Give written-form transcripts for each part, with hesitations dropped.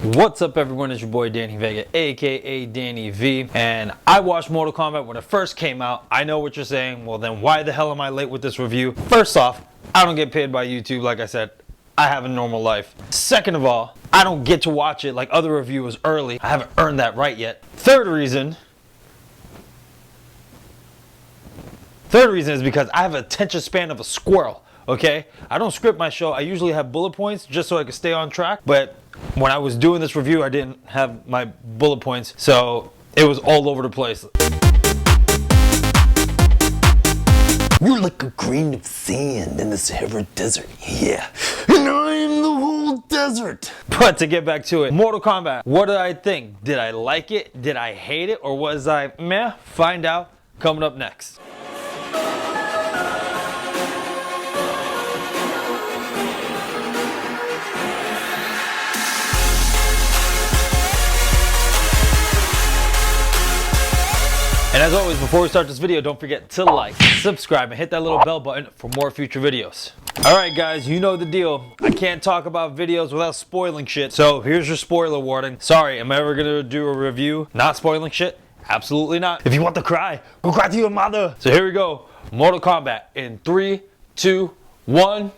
What's up everyone, it's your boy Danny Vega, aka Danny V, and I watched Mortal Kombat when it first came out. I know what you're saying, well then why the hell am I late with this review? First off, I don't get paid by YouTube, like I said. I have a normal life. Second of all, I don't get to watch it like other reviewers early. I haven't earned that right yet. Third reason is because I have an attention span of a squirrel, okay? I don't script my show. I usually have bullet points just so I can stay on track, but when I was doing this review, I didn't have my bullet points, so it was all over the place. You're like a grain of sand in the Sahara Desert, yeah. And I am the whole desert. But to get back to it, Mortal Kombat, what did I think? Did I like it? Did I hate it? Or was I meh? Find out coming up next. And as always, before we start this video, don't forget to like, subscribe, and hit that little bell button for more future videos. Alright guys, you know the deal. I can't talk about videos without spoiling shit. So here's your spoiler warning. Sorry, am I ever gonna do a review not spoiling shit? Absolutely not. If you want to cry, go cry to your mother. So here we go. Mortal Kombat in 3, 2, 1.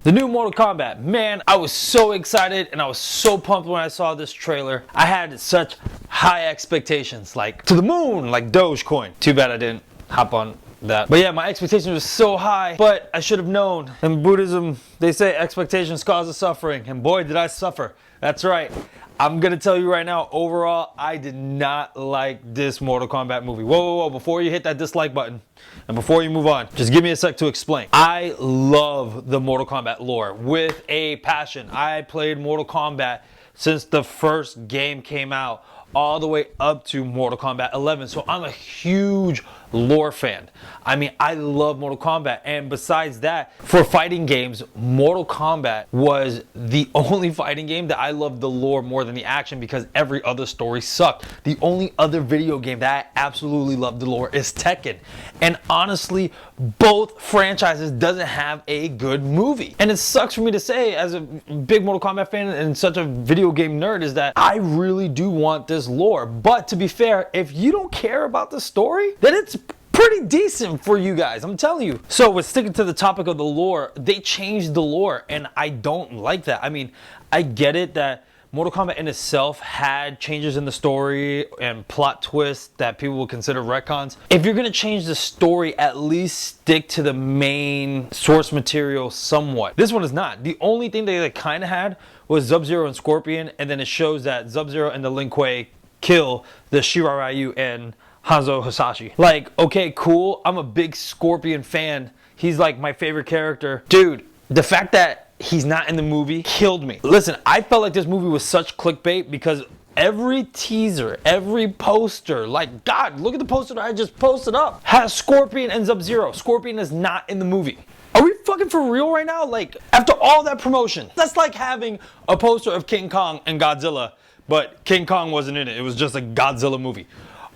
The new Mortal Kombat, man, I was so excited and I was so pumped when I saw this trailer. I had such high expectations, like to the moon, like Dogecoin. Too bad I didn't hop on that. But yeah, my expectations were so high, but I should have known. In Buddhism, they say expectations cause suffering, and boy, did I suffer. That's right. I'm gonna tell you right now, overall, I did not like this Mortal Kombat movie. Whoa, before you hit that dislike button, and before you move on, just give me a sec to explain. I love the Mortal Kombat lore with a passion. I played Mortal Kombat since the first game came out, all the way up to Mortal Kombat 11. So I'm a huge lore fan. I mean, I love Mortal Kombat. And besides that, for fighting games, Mortal Kombat was the only fighting game that I loved the lore more than the action, because every other story sucked. The only other video game that I absolutely loved the lore is Tekken. And honestly, both franchises doesn't have a good movie. And it sucks for me to say, as a big Mortal Kombat fan and such a video game nerd, is that I really do want this lore. But to be fair, if you don't care about the story, then it's pretty decent for you guys, I'm telling you. So with sticking to the topic of the lore, they changed the lore and I don't like that. I mean, I get it that Mortal Kombat in itself had changes in the story and plot twists that people would consider retcons. If you're gonna change the story, at least stick to the main source material somewhat. This one is not. The only thing they kind of had was Sub-Zero and Scorpion, and then it shows that Sub-Zero and the Lin Kuei kill the Shirai Ryu and Hanzo Hasashi. Like, okay, cool. I'm a big Scorpion fan. He's like my favorite character. Dude, the fact that he's not in the movie killed me. Listen, I felt like this movie was such clickbait because every teaser, every poster, like, God, look at the poster that I just posted up, has Scorpion and Sub-Zero. Scorpion is not in the movie. Are we fucking for real right now? Like, after all that promotion, that's like having a poster of King Kong and Godzilla, but King Kong wasn't in it. It was just a Godzilla movie.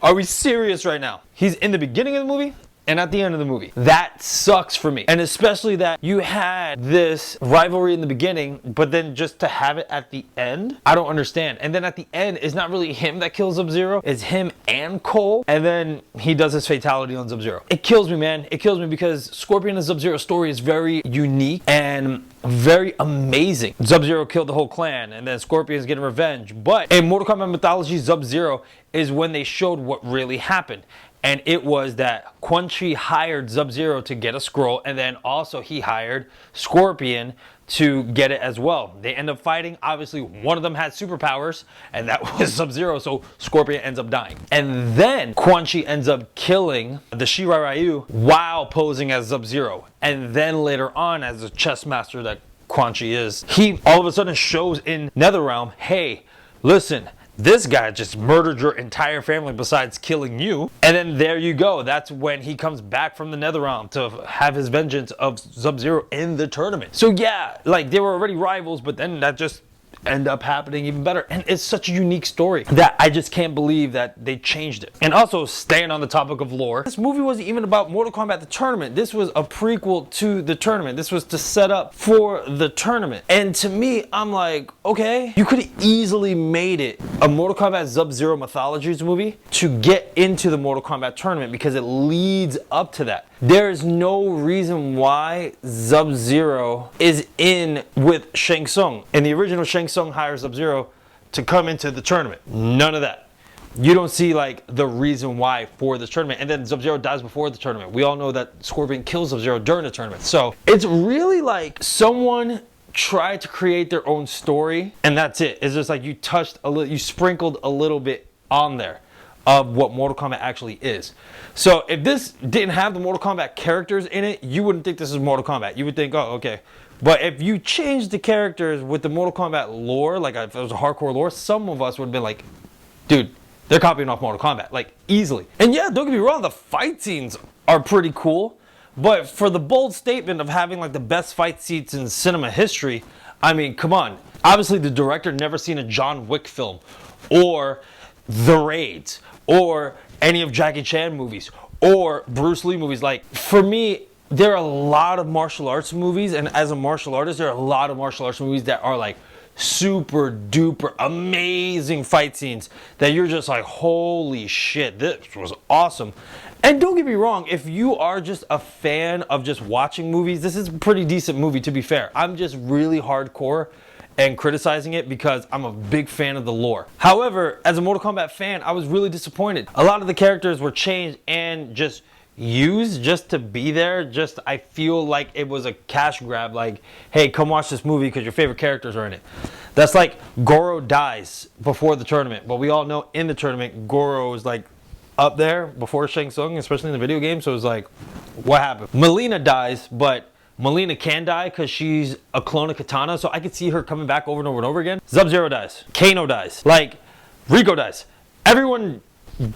Are we serious right now? He's in the beginning of the movie and at the end of the movie. That sucks for me. And especially that you had this rivalry in the beginning, but then just to have it at the end, I don't understand. And then at the end, it's not really him that kills Sub-Zero, it's him and Cole. And then he does his fatality on Sub-Zero. It kills me, man. It kills me because Scorpion and Sub-Zero's story is very unique and very amazing. Sub-Zero killed the whole clan and then Scorpion's getting revenge. But in Mortal Kombat mythology, Sub-Zero is when they showed what really happened. And it was that Quan Chi hired Sub-Zero to get a scroll, and then also he hired Scorpion to get it as well. They end up fighting. Obviously, one of them had superpowers, and that was Sub-Zero, so Scorpion ends up dying. And then Quan Chi ends up killing the Shirai Ryu while posing as Sub-Zero. And then later on, as the chess master that Quan Chi is, he all of a sudden shows in Netherrealm, hey, listen, this guy just murdered your entire family besides killing you. And then there you go. That's when he comes back from the Netherrealm to have his vengeance of Sub-Zero in the tournament. So yeah, like they were already rivals, but then that just end up happening even better. And it's such a unique story that I just can't believe that they changed it. And also, staying on the topic of lore, this movie wasn't even about Mortal Kombat the tournament. This was a prequel to the tournament. This was to set up for the tournament. And to me, I'm like, okay, you could have easily made it a Mortal Kombat Sub-Zero Mythologies movie to get into the Mortal Kombat tournament, because it leads up to that. There is no reason why Sub-Zero is in with Shang Tsung. And the original Shang Tsung hires Sub-Zero to come into the tournament. None of that. You don't see like the reason why for the tournament. And then Sub-Zero dies before the tournament. We all know that Scorpion kills Sub-Zero during the tournament. So it's really like someone tried to create their own story, and that's it. It's just like you touched a little, you sprinkled a little bit on there of what Mortal Kombat actually is. So if this didn't have the Mortal Kombat characters in it, you wouldn't think this is Mortal Kombat. You would think, oh, okay. But if you change the characters with the Mortal Kombat lore, like if it was a hardcore lore, some of us would have been like, dude, they're copying off Mortal Kombat, like easily. And yeah, don't get me wrong, the fight scenes are pretty cool. But for the bold statement of having like the best fight scenes in cinema history, I mean, come on. Obviously, the director never seen a John Wick film, or The Raids, or any of Jackie Chan movies, or Bruce Lee movies. Like, for me, there are a lot of martial arts movies, and as a martial artist, there are a lot of martial arts movies that are like super duper amazing fight scenes that you're just like, holy shit, this was awesome. And don't get me wrong, if you are just a fan of just watching movies, this is a pretty decent movie, to be fair. I'm just really hardcore and criticizing it because I'm a big fan of the lore. However, as a Mortal Kombat fan, I was really disappointed. A lot of the characters were changed and just used just to be there. Just, I feel like it was a cash grab, like, hey, come watch this movie because your favorite characters are in it. That's like Goro dies before the tournament, but we all know in the tournament, Goro is like up there before Shang Tsung, especially in the video game. So it's like, what happened? Melina dies, but Melina can die because she's a clone of Katana, so I could see her coming back over and over and over again. Sub-Zero dies. Kano dies. Like, Rico dies. Everyone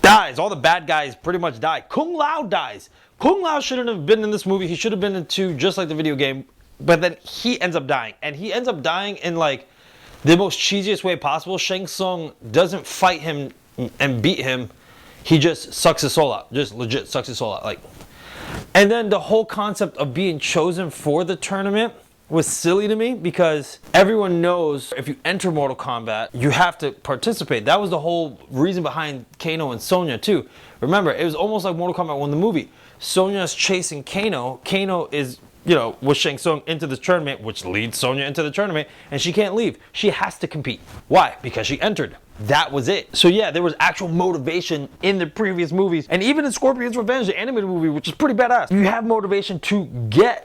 dies. All the bad guys pretty much die. Kung Lao dies. Kung Lao shouldn't have been in this movie. He should have been in 2, just like the video game. But then he ends up dying. And he ends up dying in like the most cheesiest way possible. Shang Tsung doesn't fight him and beat him. He just sucks his soul out. Just legit sucks his soul out. Like, and then the whole concept of being chosen for the tournament was silly to me, because everyone knows if you enter Mortal Kombat, you have to participate. That was the whole reason behind Kano and Sonya too. Remember, it was almost like Mortal Kombat 1, the movie. Sonya's chasing Kano. Kano is, you know, with Shang Tsung into the tournament, which leads Sonya into the tournament, and she can't leave. She has to compete. Why? Because she entered. That was it. So yeah, there was actual motivation in the previous movies, and even in Scorpion's Revenge, the animated movie, which is pretty badass, you have motivation to get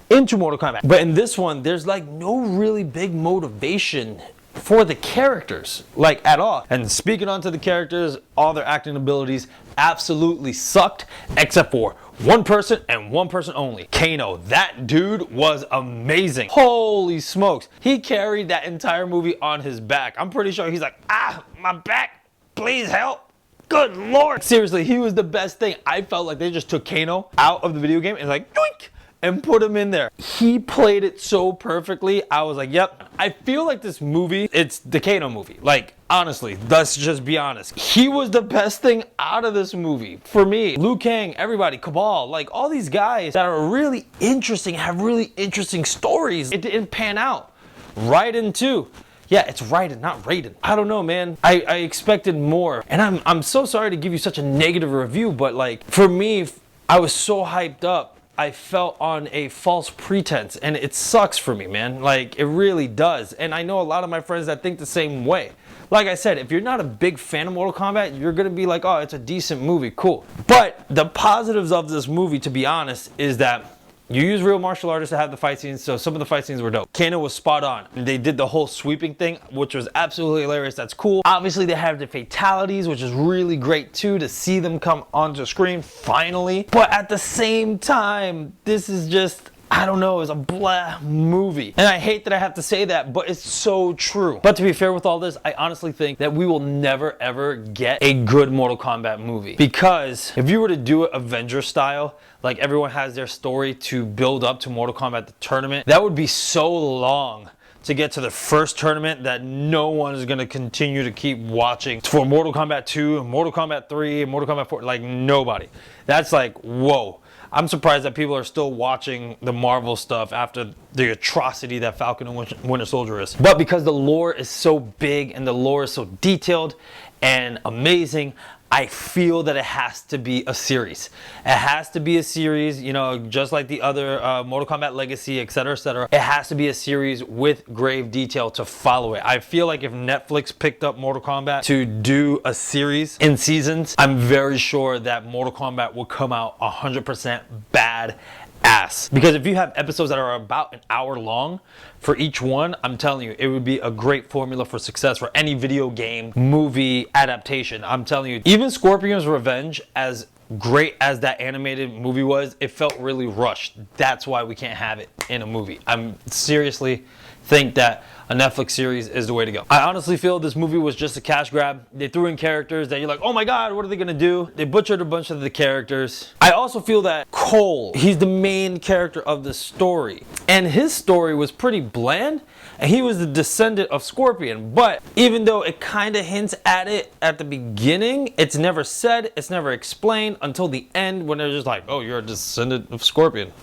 into Mortal Kombat. But in this one, there's like no really big motivation for the characters, like at all. And speaking onto the characters, all their acting abilities absolutely sucked, except for one person and one person only. Kano. That dude was amazing. Holy smokes. He carried that entire movie on his back. I'm pretty sure he's like, ah, my back, please help. Good Lord. Seriously, he was the best thing. I felt like they just took Kano out of the video game and like, yoink, and put him in there. He played it so perfectly. I was like, yep. I feel like this movie, it's the Kano movie. Like, honestly, let's just be honest. He was the best thing out of this movie. For me, Liu Kang, everybody, Cabal, like all these guys that are really interesting, have really interesting stories. It didn't pan out. Raiden too. Yeah, it's Raiden, not Raiden. I don't know, man. I expected more. And I'm so sorry to give you such a negative review, but like, for me, I was so hyped up. I felt on a false pretense, and it sucks for me, man. Like, it really does. And I know a lot of my friends that think the same way. Like I said, if you're not a big fan of Mortal Kombat, you're gonna be like, oh, it's a decent movie, cool. But the positives of this movie, to be honest, is that you use real martial artists to have the fight scenes, so some of the fight scenes were dope. Kano was spot on. They did the whole sweeping thing, which was absolutely hilarious. That's cool. Obviously, they have the fatalities, which is really great too, to see them come onto screen finally. But at the same time, this is just, I don't know, it's a blah movie. And I hate that I have to say that, but it's so true. But to be fair with all this, I honestly think that we will never ever get a good Mortal Kombat movie. Because if you were to do it Avenger style, like everyone has their story to build up to Mortal Kombat the tournament, that would be so long to get to the first tournament that no one is going to continue to keep watching for Mortal Kombat 2, Mortal Kombat 3, Mortal Kombat 4, like nobody. That's like, whoa. I'm surprised that people are still watching the Marvel stuff after the atrocity that Falcon and Winter Soldier is. But because the lore is so big and the lore is so detailed and amazing, I feel that it has to be a series. It has to be a series, you know, just like the other Mortal Kombat Legacy, etc., etc. It has to be a series with grave detail to follow it. I feel like if Netflix picked up Mortal Kombat to do a series in seasons, I'm very sure that Mortal Kombat will come out 100% bad ass. Because if you have episodes that are about an hour long for each one, I'm telling you, it would be a great formula for success for any video game, movie adaptation. I'm telling you, even Scorpion's Revenge, as great as that animated movie was, it felt really rushed. That's why we can't have it in a movie. I'm seriously think that a Netflix series is the way to go. I honestly feel this movie was just a cash grab. They threw in characters that you're like, oh my god, what are they gonna do? They butchered a bunch of the characters. I also feel that Cole, he's the main character of the story, and his story was pretty bland, and he was the descendant of Scorpion. But even though it kind of hints at it at the beginning, it's never said, it's never explained until the end when they're just like, oh, you're a descendant of Scorpion.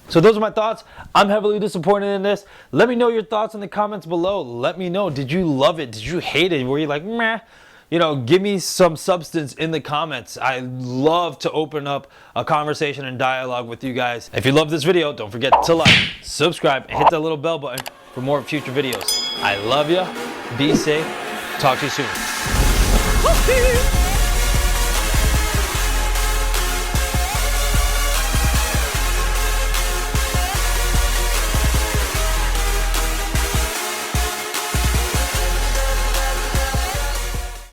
So those are my thoughts. I'm heavily disappointed in this. Let me know your thoughts in the comments below. Let me know, did you love it? Did you hate it? Were you like, meh? You know, give me some substance in the comments. I love to open up a conversation and dialogue with you guys. If you love this video, don't forget to like, subscribe, and hit that little bell button for more future videos. I love you. Be safe. Talk to you soon.